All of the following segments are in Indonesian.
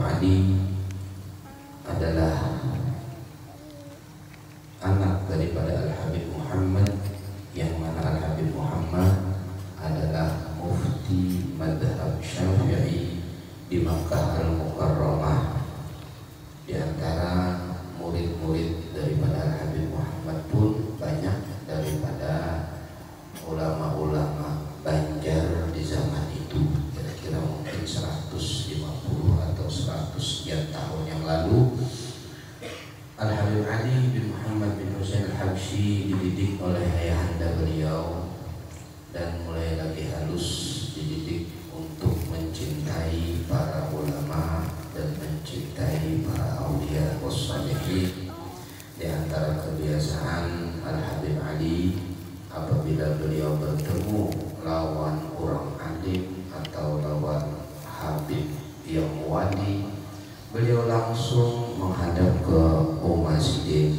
Ali adalah anak daripada Al-Habib Muhammad, yang mana Al-Habib Muhammad adalah mufti madhab Syafi'i di Makkah Al-Mukarramah. Di antara murid-murid daripada Al-Habib Muhammad pun banyak daripada ulama-ulama Banjar di zaman itu, kira-kira mungkin 150 atau 100 sekian tahun yang lalu. Al-Habib Ali bin Muhammad bin Husain Al-Habsyi dididik oleh ayahanda beliau dan mulai lagi halus dididik untuk mencintai para ulama dan mencintai para auliya wassalihin. Di antara kebiasaan Al-Habib Ali, apabila beliau bertemu lawan orang alim atau lawan habib yang wali, beliau langsung menghadap ke Sidin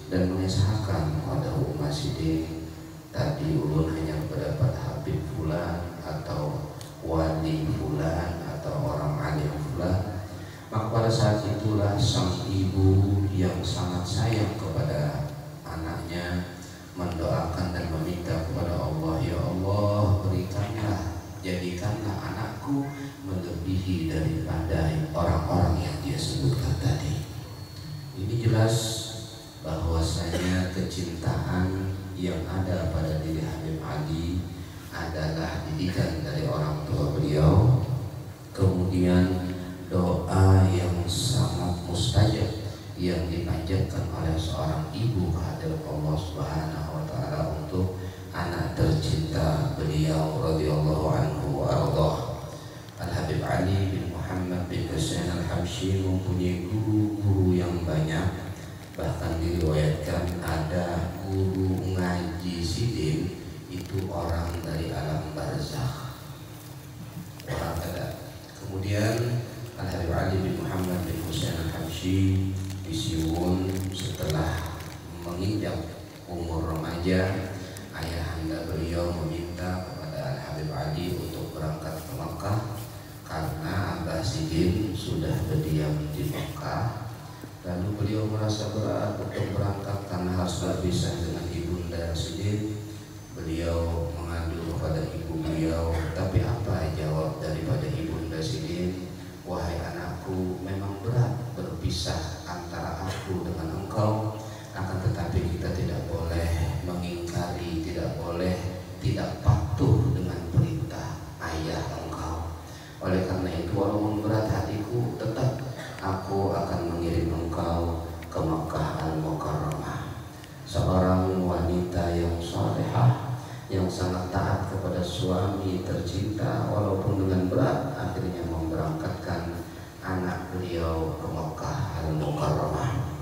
dan mengisahkan pada Sidin, tadi ulun hanya mendapat habib fulan atau wali fulan atau orang alim fulan. Maka pada saat itulah sang ibu yang sangat sayang kepada anaknya mendoakan dan meminta kepada Allah, ya Allah, berikanlah, jadikanlah anakku melebihi daripada orang-orang yang dia sebutkan tadi. Ini jelas bahwasanya kecintaan yang ada pada diri Habib Ali adalah didikan dari orang tua beliau, kemudian doa yang sangat mustajab yang dipanjatkan oleh seorang ibu kehadirat Allah Subhanahu wa taala untuk anak tercinta beliau radhiyallahu anhu wa ardhah. Al-Habib Ali bin Muhammad bin Husain Al-Habsyi mempunyai guru-guru yang banyak. Bahkan diriwayatkan ada guru ngaji Sidin itu orang dari alam barzakh, orang ada. Kemudian Al-Habib Ali bin Muhammad bin Husain Al-Habsyi disiun setelah menginjak umur remaja. Ayahanda beliau meminta kepada Al-Habib Ali untuk berangkat ke Makkah karena Abah Sidin sudah berdiam di Makkah. Lalu beliau merasa berat untuk berangkat karena harus berpisah dengan ibunda Sidin. Beliau mengadu kepada ibu beliau, tapi apa jawab daripada ibunda Sidin? Wahai anakku, memang berat berpisah antara aku dengan engkau, akan tetapi kita tidak boleh mengingkari, tidak boleh tidak patuh dengan perintah ayah engkau. Oleh karena itu, walaupun berat hatiku, tetap aku akan mengirim engkau ke Makkah Al-Mukarramah. Seorang wanita yang salehah, yang sangat taat kepada suami tercinta, walaupun dengan berat, akhirnya memberangkatkan anak beliau ke Makkah Al-Mukarramah.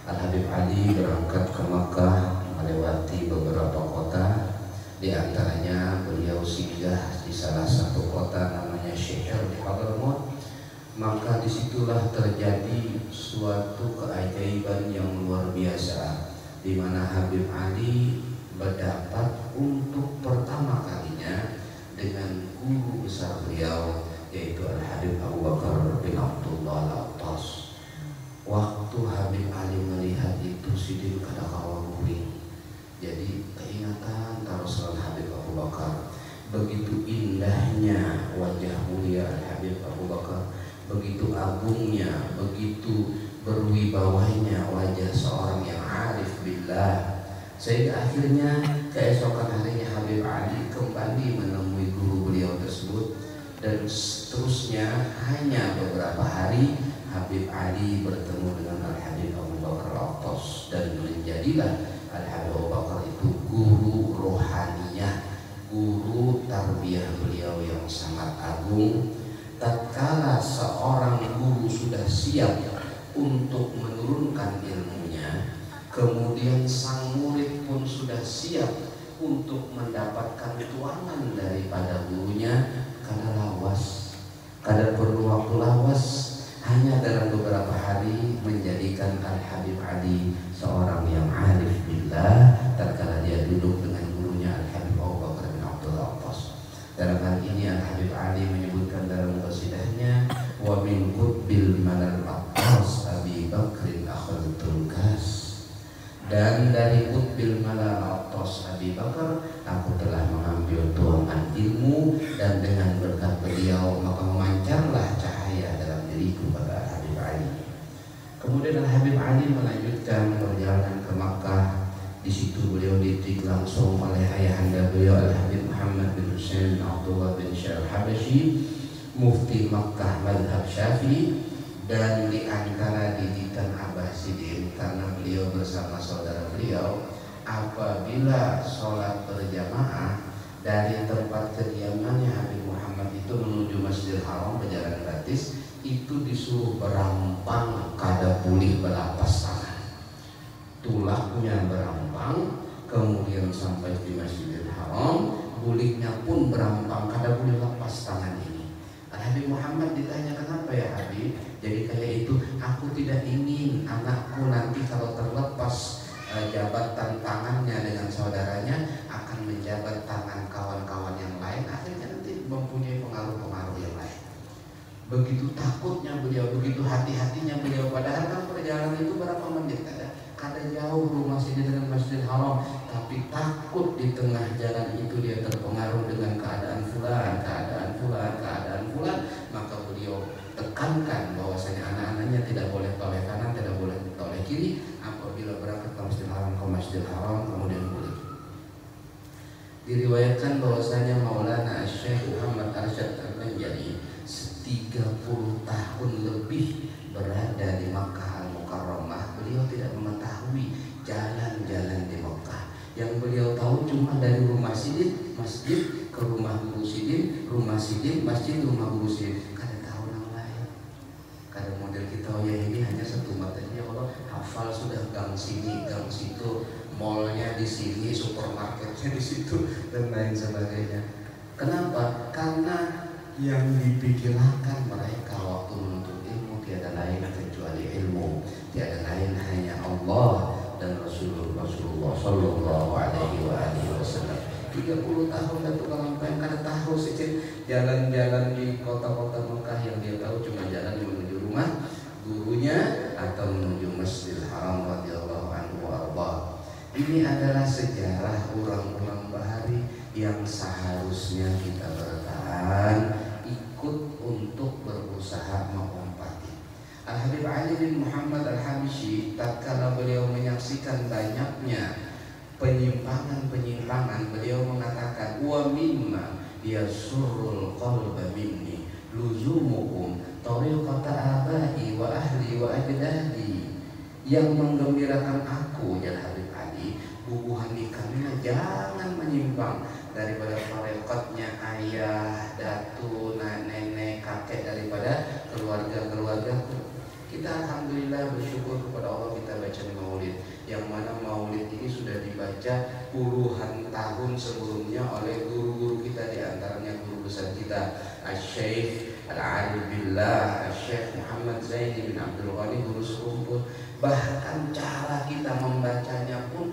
Al-Habib Ali berangkat ke Makkah melewati beberapa kota. Di antaranya beliau singgah di salah satu kota namanya Syi'r di Hadramaut. Maka disitulah terjadi suatu keajaiban yang luar biasa, di mana Habib Ali berdapat untuk pertama kalinya dengan guru besar beliau, yaitu Al-Habib Abu Bakar bin Abdullah Al-Attas. Waktu Habib Ali melihat itu, Sidin kadang-kadang guring. Jadi keingatan tarusan Habib Abu Bakar. Begitu indahnya wajah mulia Al-Habib Abu Bakar, begitu agungnya, begitu berwibawanya wajah seorang yang arif billah, sehingga akhirnya keesokan harinya Habib Ali kembali menemui guru beliau tersebut. Dan seterusnya hanya beberapa hari Habib Ali bertemu dengan Al-Habib Abu Bakar Al-Attas, dan menjadilah Al-Habib Abu Bakar itu guru rohaniyah, guru tarbiyah beliau yang sangat agung. Tatkala seorang guru sudah siap untuk menurunkan ilmunya, kemudian sang murid pun sudah siap untuk mendapatkan tuanan daripada gurunya, kadang lawas, kadang perlu waktu lawas. Hanya dalam beberapa hari menjadikan Al-Habib Ali seorang yang arif billah tatkala dia duduk dengan gurunya Al-Habib Abu Bakar bin Abdullah Al-Attas. Dalam hal ini Al-Habib Ali menyebutkan dalam qasidahnya, wa min qutbil bil malal atas Abi Bakar, aku telah mengambil tuangan ilmu dan dengan berkat beliau maka memancarlah cahaya dalam diriku pada Habib Ali. Kemudian Habib Ali melanjutkan perjalanan ke Makkah. Di situ beliau didik langsung oleh ayahanda beliau Al-Habib Muhammad bin Husain bin Abdullah bin Syekh Al-Habashi, mufti Makkah mazhab Syafi'i. Dan di antara didikan Abah Sidin, karena beliau bersama saudara beliau, apabila sholat berjamaah dari tempat kediamannya Habib Muhammad itu menuju Masjidil Haram berjalan gratis, itu disuruh berampang kada pulih belapas tangan, tulaknya berampang, kemudian sampai di Masjidil Haram, buliknya pun berampang, kada boleh lepas tangan ini. Habib Muhammad ditanya, kenapa ya Habib? Jadi kayak itu, aku tidak ingin anakku nanti kalau terlepas jabatan tangannya dengan saudaranya akan menjabat tangan kawan-kawan yang lain, akhirnya nanti mempunyai pengaruh-pengaruh yang lain. Begitu takutnya beliau, begitu hati-hatinya beliau, padahal kan perjalanan itu berapa menit, kada jauh rumah sini dengan Masjidil Haram, tapi takut di tengah jalan itu dia terpengaruh dengan keadaan fulan, maka beliau tekankan bahwasanya anak-anaknya tidak boleh toleh kanan, tidak boleh toleh kiri. Apabila berangkat ke Masjidil Haram kemudian boleh. Diriwayatkan bahwasanya Maulana Syekh Muhammad Arsyad Al-Banjari 30 tahun lebih berada di Makkah Al-Mukarramah. Beliau tidak mengetahui jalan-jalan di Makkah. Yang beliau tahu cuma dari rumah Sidin, masjid ke rumah Guru Sidin, rumah Sidin, masjid, rumah Guru Sidin. Kada tahu nama lain. Kada model kita, oh ya ini hanya satu materi. Ya Allah, hafal sudah gang sini, gang situ, mallnya di sini, supermarketnya di situ, dan lain sebagainya. Kenapa? Karena yang dipikirkan mereka waktu menuntut ilmu tiada lain kecuali ilmu, tiada lain hanya Allah dan Rasulullah Sallallahu Alaihi Wasallam. 30 tahun Datuk Kalampeng kada tahu sih jalan-jalan di kota-kota Mekah, yang dia tahu cuma jalan menuju rumah gurunya atau menuju Masjidil Haram radhiyallahu anhu warḍah. Ini adalah sejarah orang-orang bahari yang seharusnya kita bertahan, ikut untuk berusaha mengompati. Al-Habib Ali bin Muhammad Al-Habashi, tatkala beliau menyaksikan banyaknya penyimpangan-penyimpangan, beliau mengatakan, wa mimma yasurrul qalba minni luzumukum tariqata abai wa ahli wa ajdadi. Yang menggembirakan aku, ya Habib Ali, bubuhan ikannya jangan menyimpang daripada tareqatnya ayah, datu, nenek, kakek, daripada keluarga-keluargaku. Kita alhamdulillah bersyukur kepada Allah, kita baca maulid, yang mana maulid ini sudah dibaca puluhan tahun sebelumnya oleh guru-guru kita, di antaranya guru besar kita Asy-Syaikh Al-Arif Billah Asy-Syaikh Muhammad Zaini bin Abdul Ghani, guru sekumpul. Bahkan cara kita membacanya pun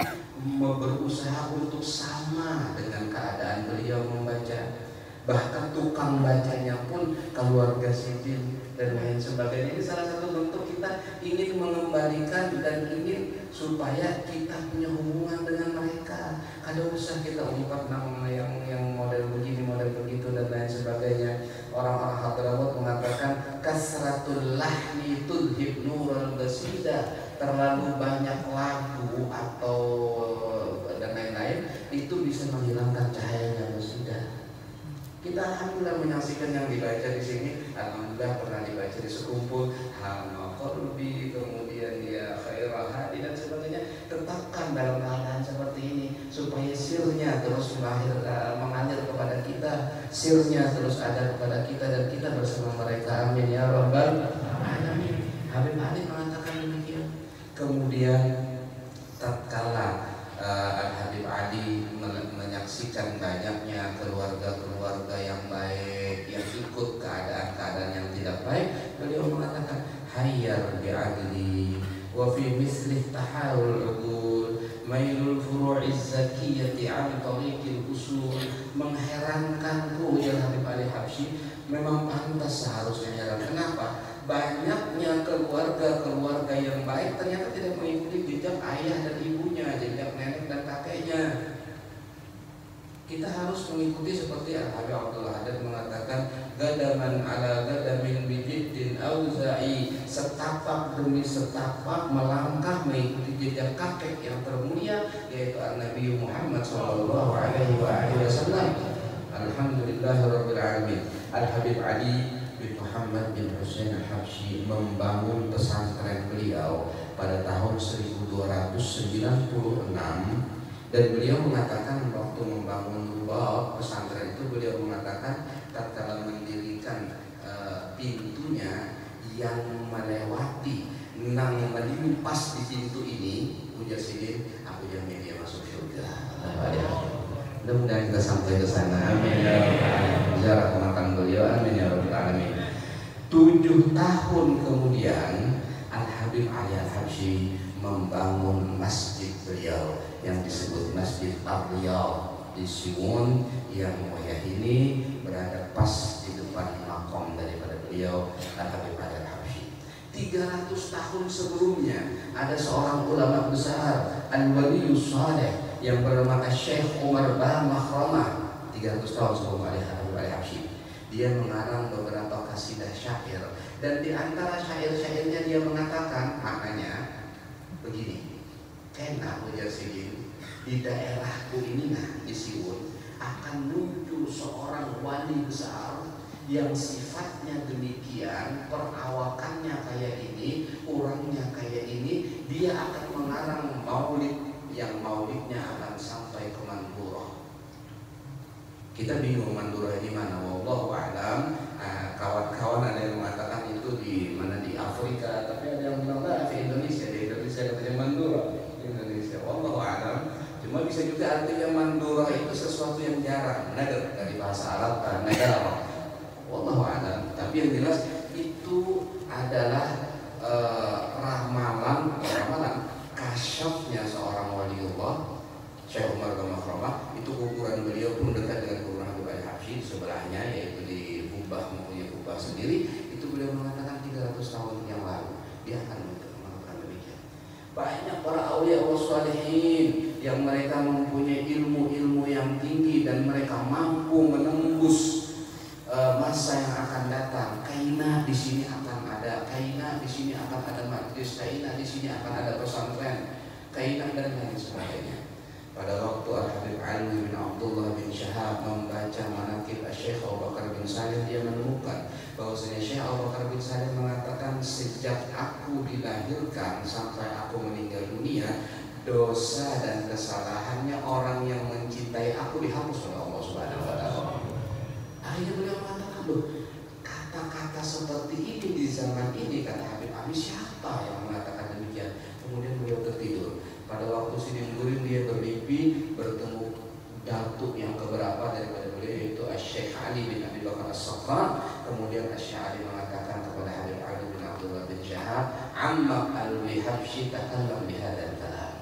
berusaha untuk sama dengan keadaan beliau membaca. Bahkan tukang bacanya pun keluarga Sidin dan lain sebagainya. Ini salah satu bentuk kita ingin mengembalikan dan ingin supaya kita punya hubungan dengan mereka. Kada usah kita ungkap nama yang model begini, model begitu dan lain sebagainya. Orang-orang Hadramaut mengatakan kasratul lahni tudhib nurul basida, terlalu banyak lagu atau dan lain-lain itu bisa menghilangkan cahayanya basidah. Kita alhamdulillah menyaksikan yang dibaca di sini, alhamdulillah pernah dibaca di sekumpul hama qalbi, kemudian ya khairah hadi dan sebagainya. Tetapkan dalam keadaan seperti ini supaya sirnya terus mengalir kepada kita, sirnya terus ada kepada kita dan kita bersama mereka. Amin ya rabbal alamin. Habib Ali mengatakan demikian. Kemudian tatkala Al-Habib Ali menyaksikan banyaknya keluarga-keluarga yang baik yang ikut keadaan-keadaan yang tidak baik, beliau mengatakan hayyar bi'adli wa fi mislih taharul uqul mailul furu'iz zakiyati an tariqil usul. Mengherankanku, ya Habib Ali Habsyi, Memang pantas seharusnya heran. Kenapa? Banyaknya keluarga-keluarga yang baik ternyata tidak mengikuti jejak ayah dan ibunya, jejak nenek dan kakeknya. Kita harus mengikuti seperti Al-Habib Abdullah Haddad mengatakan, gadaman ala gadamin bijiddin auza'i, setapak demi setapak melangkah mengikuti jejak kakek yang termulia, yaitu Nabi Muhammad sallallahu alaihi wasallam. Alhamdulillahirabbil alamin. Al-Habib Ali bin Muhammad bin Husain Al-Habsyi membangun pesantren beliau pada tahun 1296. Dan beliau mengatakan waktu membangun pesantren itu, beliau mengatakan tatkala mendirikan pintunya yang melewati nang melimpas di pintu ini, ujar sidin, aku jamin dia masuk surga. Mudah-mudahan kita sampai ke sana. Amin ya rabbal alamin. Ziarah makam beliau. Amin ya rabbal alamin. 7 tahun kemudian Al-Habib Ali Al-Habsyi membangun masjid beliau yang disebut Masjid Ar-Riyadh di Siwon, yang mulia ini berada pas di depan makom daripada beliau Al-Habib Ali Al-Habsyi. 300 tahun sebelumnya ada seorang ulama besar, Al-Waliyus Saleh, yang bernama Syekh Umar Bah Makhramah. 300 tahun sebelum Al-Habib Ali Al-Habsyi, dia mengarang beberapa kasidah syair, dan di antara syair-syairnya dia mengatakan maknanya begini, enak ujar sidin, di daerahku ini di Siwon akan muncul seorang wali besar yang sifatnya demikian, perawakannya kayak ini, orangnya kayak ini, dia akan mengarang maulid yang maulidnya akan sampai ke Mandura. Kita bingung Mandura ini mana, wallahu a'lam. Kawan-kawan ada yang mengatakan itu di mana, di Afrika, tapi ada yang bilang di Indonesia. Di Indonesia katanya Mandura, Indonesia, wallahu a'lam. Cuma bisa juga artinya Mandura itu sesuatu yang jarang, nadir dari bahasa Arab, nadir, wallahu a'lam. Tapi yang jelas itu adalah ramalan kasyafnya seorang waliullah Syekh Umar bin Makhramah. Itu kuburan beliau pun dekat dengan kuburan Habib Ali Habsyi di sebelahnya, yaitu di Kubah, mempunyai kubah sendiri. Itu beliau mengatakan 300 tahun yang lalu dia akan melakukan demikian. Banyak para aulia wa shalihin yang mereka mempunyai ilmu-ilmu yang tinggi dan mereka mampu menembus masa yang akan datang. Kaina di sini akan ada, kaina di sini akan ada majlis, kaina di sini akan ada pesantren, kaina dan lain sebagainya. Pada waktu Al-Habib Ali bin Abdullah bin Syahab membaca manaqib Syekh Abu Bakar bin Salim, dia menemukan bahwasanya Syekh Abu Bakar bin Salim mengatakan, sejak aku dilahirkan sampai aku meninggal dunia, dosa dan kesalahannya orang yang mencintai aku dihapus oleh Allah Subhanahu wa taala. Akhirnya beliau mengatakan, loh, kata-kata seperti ini di zaman ini, kata Habib Ali, siapa yang mengatakan demikian? Kemudian beliau tertidur. Pada waktu sidin guring dia bermimpi bertemu datuk yang keberapa daripada beliau, yaitu Syekh Ali bin Abi Bakar As-Saqqar. Kemudian Syekh Ali mengatakan kepada Habib Ali bin Abdullah bin Syahab, Amma al-Habsyi takallam bihadzal kalam.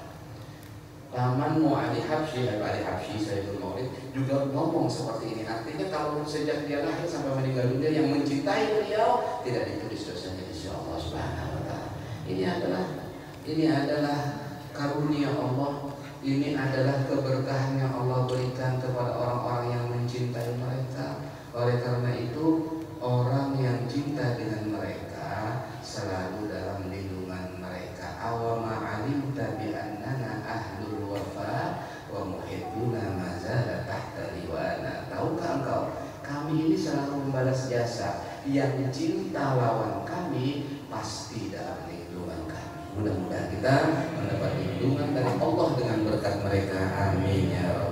Pamanmu Ali Habsyi, Ali Habsyi Sayyidul Maulid juga ngomong seperti ini. Artinya kalau sejak dia lahir sampai meninggal dunia yang mencintai beliau tidak ditulis dosanya di sisi Allah Subhanahu wa taala. Ini adalah karunia Allah, ini adalah keberkahan yang Allah berikan kepada orang-orang yang mencintai mereka. Oleh karena itu, orang yang cinta dengan mereka selalu dalam lindungan mereka. Awama alimta bi annana ahlul wafa wa muhibbuna ma zala tahta liwana. Tahukah engkau, kami ini selalu membalas jasa. Yang cinta lawan kami pasti dalam lindungan kami. Mudah-mudahan kita mendapat lindungan dari Allah dengan berkat mereka. Amin ya rabbal alamin.